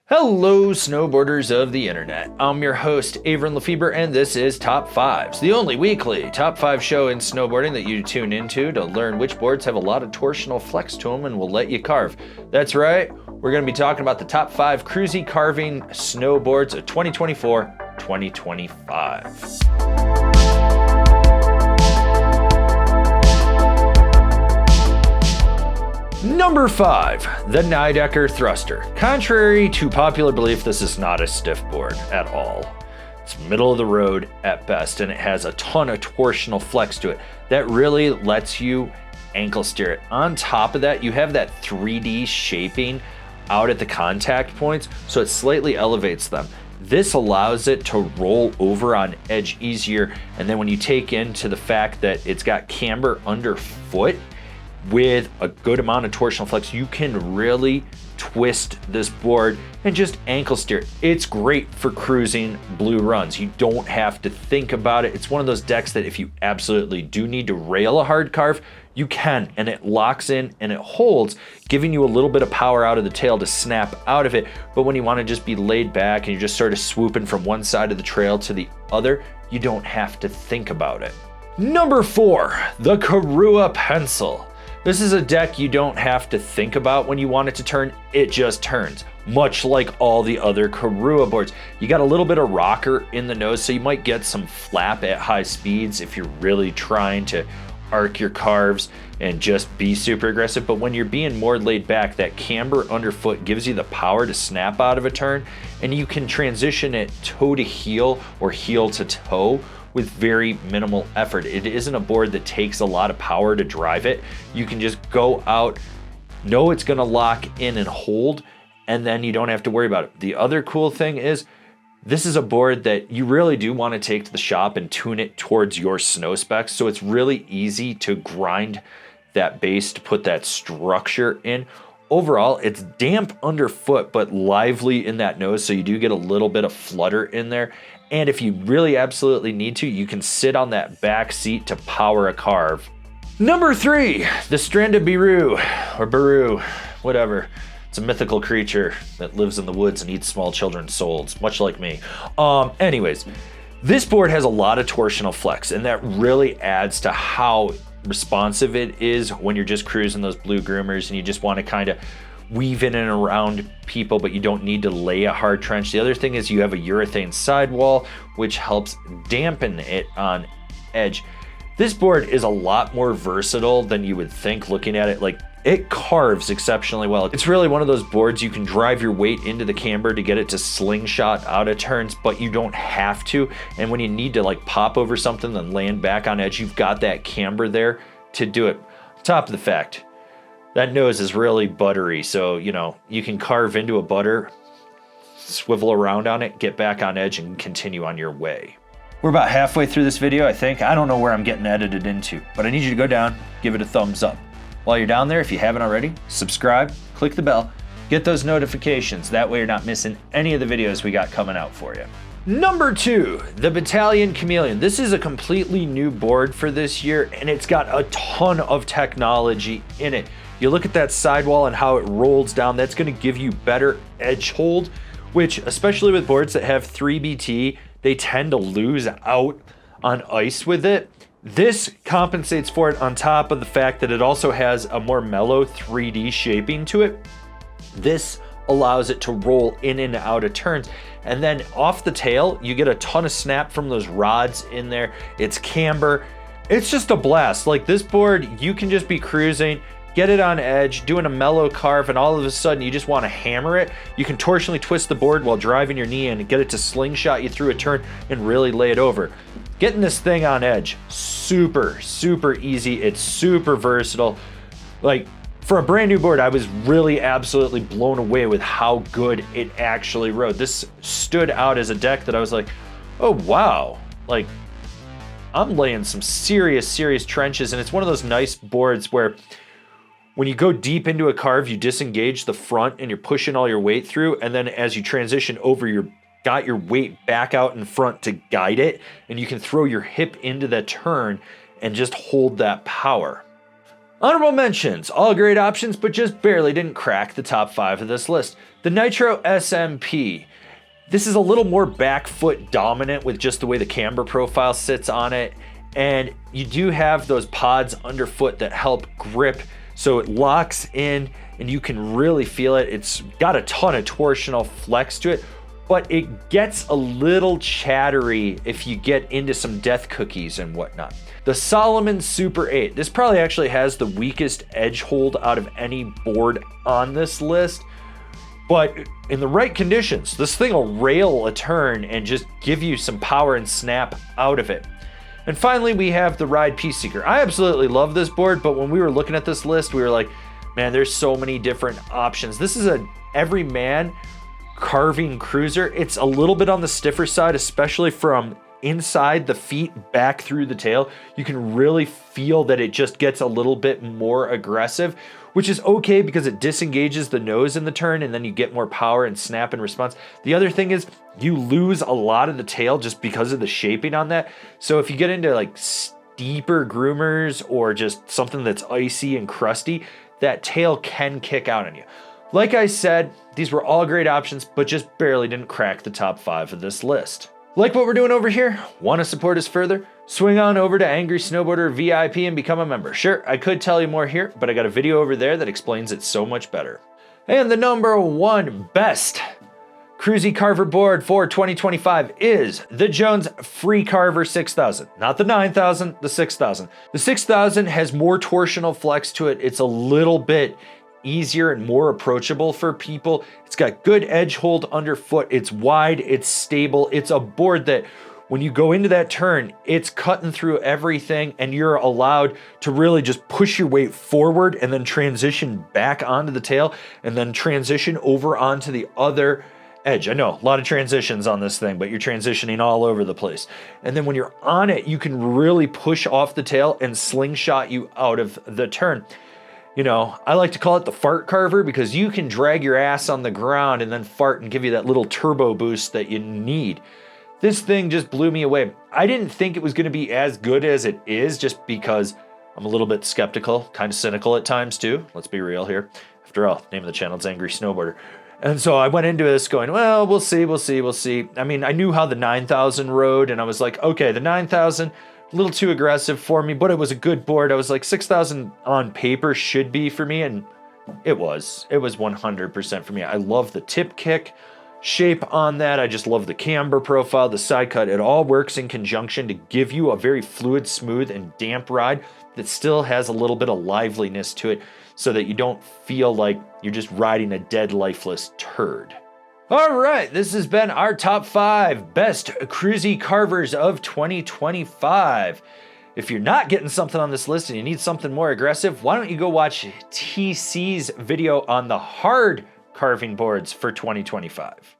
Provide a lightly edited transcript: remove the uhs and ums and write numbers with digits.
Hello, snowboarders of the internet. I'm your host, Avran LeFeber, and this is Top 5s, the only weekly Top 5 show in snowboarding that you tune into to learn which boards have a lot of torsional flex to them and will let you carve. That's right, we're going to be talking about the top 5 Cruisey carving snowboards of 2024-2025. Number 5, the Nidecker Thruster. Contrary to popular belief, this is not a stiff board at all. It's middle of the road at best, and it has a ton of torsional flex to it that really lets you ankle steer it. On top of that, you have that 3D shaping out at the contact points, so it slightly elevates them. This allows it to roll over on edge easier, and then when you take into the fact that it's got camber underfoot, with a good amount of torsional flex, you can really twist this board and just ankle steer. It's great for cruising blue runs. You don't have to think about it. It's one of those decks that if you absolutely do need to rail a hard carve, you can, and it locks in and it holds, giving you a little bit of power out of the tail to snap out of it. But when you want to just be laid back and you're just sort of swooping from one side of the trail to the other, you don't have to think about it. Number 4, the Korua Pencil. This is a deck you don't have to think about when you want it to turn, it just turns, much like all the other Korua boards. You got a little bit of rocker in the nose, so you might get some flap at high speeds if you're really trying to arc your carves and just be super aggressive. But when you're being more laid back, that camber underfoot gives you the power to snap out of a turn, and you can transition it toe to heel or heel to toe with very minimal effort. It isn't a board that takes a lot of power to drive it. You can just go out, know it's gonna lock in and hold, and then you don't have to worry about it. The other cool thing is, this is a board that you really do wanna take to the shop and tune it towards your snow specs, so it's really easy to grind that base to put that structure in. Overall, it's damp underfoot, but lively in that nose, so you do get a little bit of flutter in there. And if you really absolutely need to, you can sit on that back seat to power a carve. Number 3, the Stranda Biru, or Biru, whatever. It's a mythical creature that lives in the woods and eats small children's souls, much like me. Anyways, this board has a lot of torsional flex, and that really adds to how responsive it is when you're just cruising those blue groomers and you just want to kind of weave in and around people, but you don't need to lay a hard trench. The other thing is you have a urethane sidewall, which helps dampen it on edge. This board is a lot more versatile than you would think looking at it. Like, it carves exceptionally well. It's really one of those boards you can drive your weight into the camber to get it to slingshot out of turns, but you don't have to. And when you need to like pop over something and land back on edge, you've got that camber there to do it. Top of the fact, that nose is really buttery, so you know you can carve into a butter, swivel around on it, get back on edge, and continue on your way. We're about halfway through this video, I think. I don't know where I'm getting edited into, but I need you to go down, give it a thumbs up. While you're down there, if you haven't already, subscribe, click the bell, get those notifications. That way you're not missing any of the videos we got coming out for you. Number 2, the Battalion Chameleon. This is a completely new board for this year, and it's got a ton of technology in it. You look at that sidewall and how it rolls down, that's gonna give you better edge hold, which especially with boards that have 3BT, they tend to lose out on ice with it. This compensates for it on top of the fact that it also has a more mellow 3D shaping to it. This allows it to roll in and out of turns. And then off the tail, you get a ton of snap from those rods in there. It's camber. It's just a blast. Like, this board, you can just be cruising, get it on edge, doing a mellow carve, and all of a sudden you just want to hammer it. You can torsionally twist the board while driving your knee in and get it to slingshot you through a turn and really lay it over. Getting this thing on edge, super, super easy. It's super versatile. Like, for a brand new board, I was really absolutely blown away with how good it actually rode. This stood out as a deck that I was like, oh wow, like, I'm laying some serious, serious trenches, and it's one of those nice boards where when you go deep into a carve, you disengage the front and you're pushing all your weight through, and then as you transition over, you're got your weight back out in front to guide it, and you can throw your hip into that turn and just hold that power. Honorable mentions, all great options, but just barely didn't crack the top 5 of this list. The Nitro SMP. This is a little more back foot dominant with just the way the camber profile sits on it. And you do have those pods underfoot that help grip so it locks in and you can really feel it. It's got a ton of torsional flex to it, but it gets a little chattery if you get into some death cookies and whatnot. The Solomon Super 8. This probably actually has the weakest edge hold out of any board on this list, but in the right conditions, this thing will rail a turn and just give you some power and snap out of it. And finally, we have the Ride Peace Seeker. I absolutely love this board, but when we were looking at this list, we were like, man, there's so many different options. This is a everyman carving cruiser. It's a little bit on the stiffer side, especially from inside the feet back through the tail. You can really feel that it just gets a little bit more aggressive, which is okay because it disengages the nose in the turn and then you get more power and snap in response. The other thing is you lose a lot of the tail just because of the shaping on that. So if you get into like steeper groomers or just something that's icy and crusty, that tail can kick out on you. Like I said, these were all great options, but just barely didn't crack the top 5 of this list. Like what we're doing over here? Want to support us further? Swing on over to Angry Snowboarder VIP and become a member. Sure, I could tell you more here, but I got a video over there that explains it so much better. And the number 1 best Cruisey Carver board for 2025 is the Jones Freecarver 6000. Not the 9000, the 6000. The 6000 has more torsional flex to it. It's a little bit easier and more approachable for people. It's got good edge hold underfoot. It's wide, it's stable. It's a board that when you go into that turn, it's cutting through everything and you're allowed to really just push your weight forward and then transition back onto the tail and then transition over onto the other edge. I know, a lot of transitions on this thing, but you're transitioning all over the place. And then when you're on it, you can really push off the tail and slingshot you out of the turn. You know, I like to call it the fart carver because you can drag your ass on the ground and then fart and give you that little turbo boost that you need. This thing just blew me away. I didn't think it was going to be as good as it is just because I'm a little bit skeptical, kind of cynical at times too. Let's be real here. After all, name of the channel is Angry Snowboarder. And so I went into this going, well, we'll see. I mean, I knew how the 9000 rode and I was like, okay, the 9000, a little too aggressive for me, but it was a good board. I was like 6000 on paper should be for me, and it was 100% for me. I love the tip kick shape on that. I just love the camber profile, the side cut. It all works in conjunction to give you a very fluid, smooth, and damp ride that still has a little bit of liveliness to it so that you don't feel like you're just riding a dead, lifeless turd. All right, this has been our top 5 best Cruisey carvers of 2025. If you're not getting something on this list and you need something more aggressive, why don't you go watch TC's video on the hard carving boards for 2025.